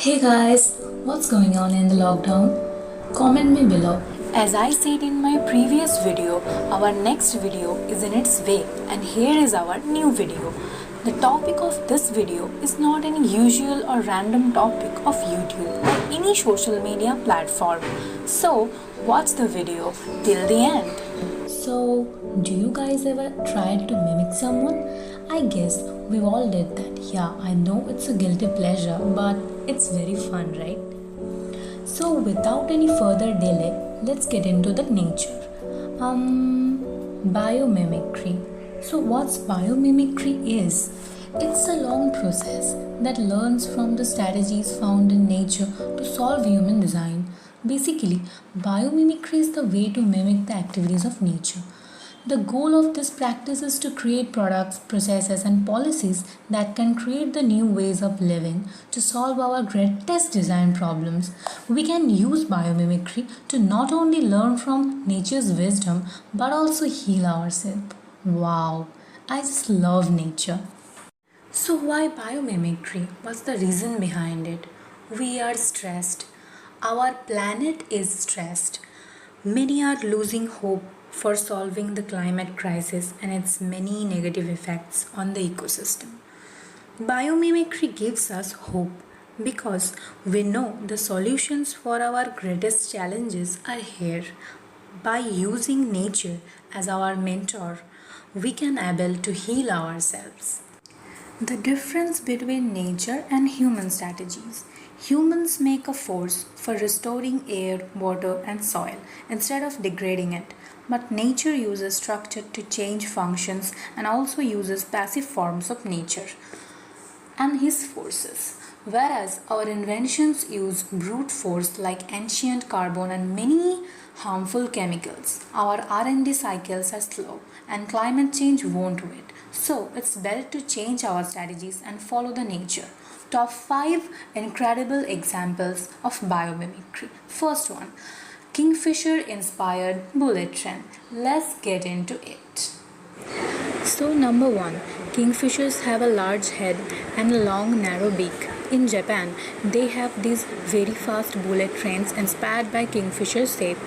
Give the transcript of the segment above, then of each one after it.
Hey guys, what's going on in the lockdown? Comment me below. As I said in my previous video, our next video is in its way, and here is our new video. The topic of this video is not an usual or random topic of YouTube or any social media platform. So, watch the video till the end. So, do you guys ever try to mimic someone? I guess we all did that. Yeah, I know it's a guilty pleasure, but it's very fun, right? So, without any further delay, let's get into the nature. Biomimicry. So, what's biomimicry is? It's a long process that learns from the strategies found in nature to solve human design. Basically, biomimicry is the way to mimic the activities of nature. The goal of this practice is to create products, processes, and policies that can create the new ways of living to solve our greatest design problems. We can use biomimicry to not only learn from nature's wisdom but also heal ourselves. Wow, I just love nature. So, why biomimicry? What's the reason behind it? We are stressed. Our planet is stressed. Many are losing hope for solving the climate crisis and its many negative effects on the ecosystem. Biomimicry gives us hope because we know the solutions for our greatest challenges are here. By using nature as our mentor, we can able to heal ourselves. The difference between nature and human strategies. Humans make a force for restoring air, water, and soil instead of degrading it. But nature uses structure to change functions and also uses passive forms of nature and his forces. Whereas our inventions use brute force like ancient carbon and many harmful chemicals. Our R&D cycles are slow and climate change won't wait. So it's better to change our strategies and follow the nature. Top 5 incredible examples of biomimicry. First one, Kingfisher inspired bullet train. Let's get into it. So number 1, kingfishers have a large head and a long narrow beak. In Japan, they have these very fast bullet trains inspired by kingfisher shape.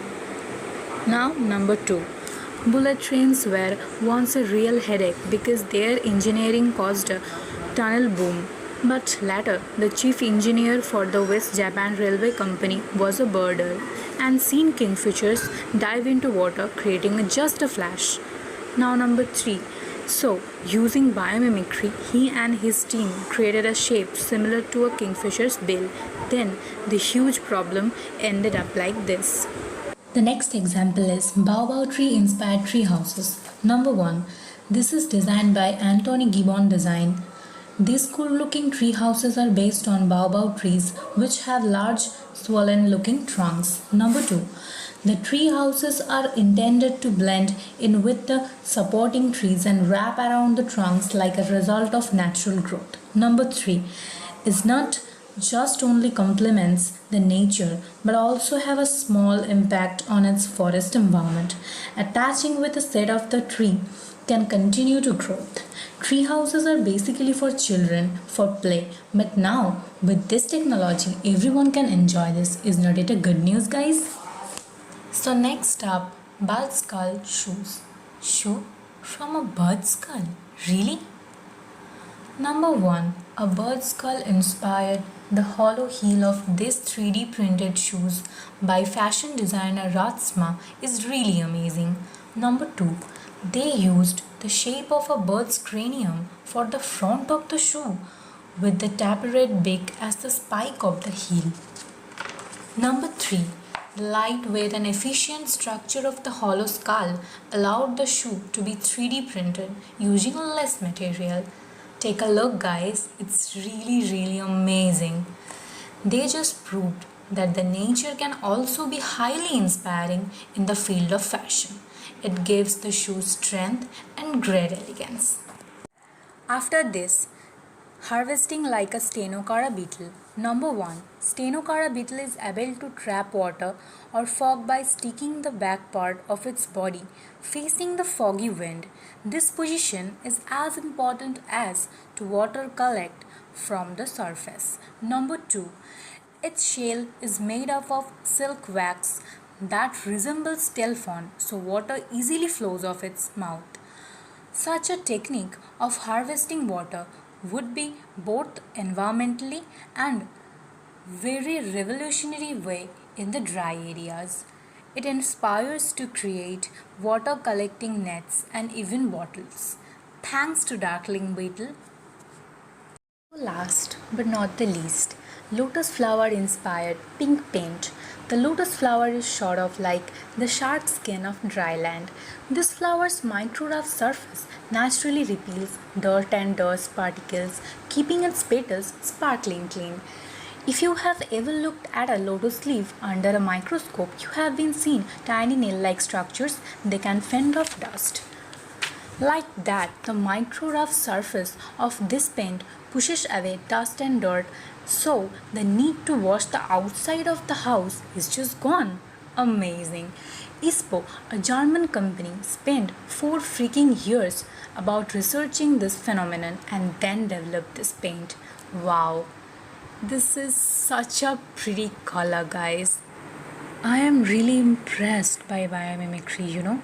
Now number 2, bullet trains were once a real headache because their engineering caused a tunnel boom. But later, the chief engineer for the West Japan Railway Company was a birder and seen kingfishers dive into water, creating just a flash. Now number 3. So, using biomimicry, he and his team created a shape similar to a kingfisher's bill. Then, the huge problem ended up like this. The next example is baobab tree inspired tree houses. Number 1. This is designed by Anthony Gibbon Design. These cool looking tree houses are based on baobab trees which have large swollen looking trunks. Number 2. The tree houses are intended to blend in with the supporting trees and wrap around the trunks like a result of natural growth. Number 3 is not just only complements the nature but also have a small impact on its forest environment. Attaching with a set of the tree can continue to growth. Tree houses are basically for children for play, but now with this technology everyone can enjoy this. Is not it a good news, guys? So next up, bird skull shoes. Shoe from a bird skull? Really? Number 1. A bird skull inspired the hollow heel of these 3D printed shoes by fashion designer Ratsma is really amazing. Number 2. They used the shape of a bird's cranium for the front of the shoe with the tapered beak as the spike of the heel. Number 3. The lightweight and efficient structure of the hollow skull allowed the shoe to be 3D printed using less material. Take a look, guys, it's really amazing. They just proved that the nature can also be highly inspiring in the field of fashion. It gives the shoe strength and great elegance. After this, harvesting like a Stenocara beetle. Number 1. Stenocara beetle is able to trap water or fog by sticking the back part of its body facing the foggy wind. This position is as important as to water collect from the surface. Number 2, its shell is made up of silk wax that resembles telephone, so water easily flows off its mouth. Such a technique of harvesting water would be both environmentally and very revolutionary way in the dry areas. It inspires to create water collecting nets and even bottles. Thanks to Darkling Beetle. Last but not the least, lotus flower inspired pink paint. The lotus flower is sort of like the shark skin of dry land. This flower's micro-rough surface naturally repels dirt and dust particles, keeping its petals sparkling clean. If you have ever looked at a lotus leaf under a microscope, you have been seen tiny nail-like structures. They can fend off dust. Like that, the micro-rough surface of this paint pushes away dust and dirt, so the need to wash the outside of the house is just gone. Amazing. ISPO, a German company, spent 4 freaking years about researching this phenomenon and then developed this paint. Wow. This is such a pretty color, guys. I am really impressed by biomimicry.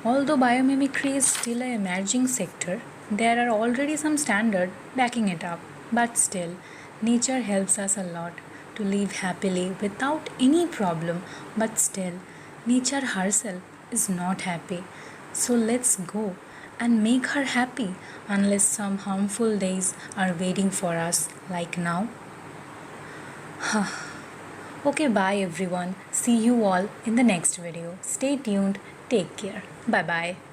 Although biomimicry is still an emerging sector, there are already some standards backing it up. But still, nature helps us a lot to live happily without any problem. But still, nature herself is not happy. So let's go and make her happy unless some harmful days are waiting for us like now. Okay, bye everyone. See you all in the next video. Stay tuned. Take care. Bye bye.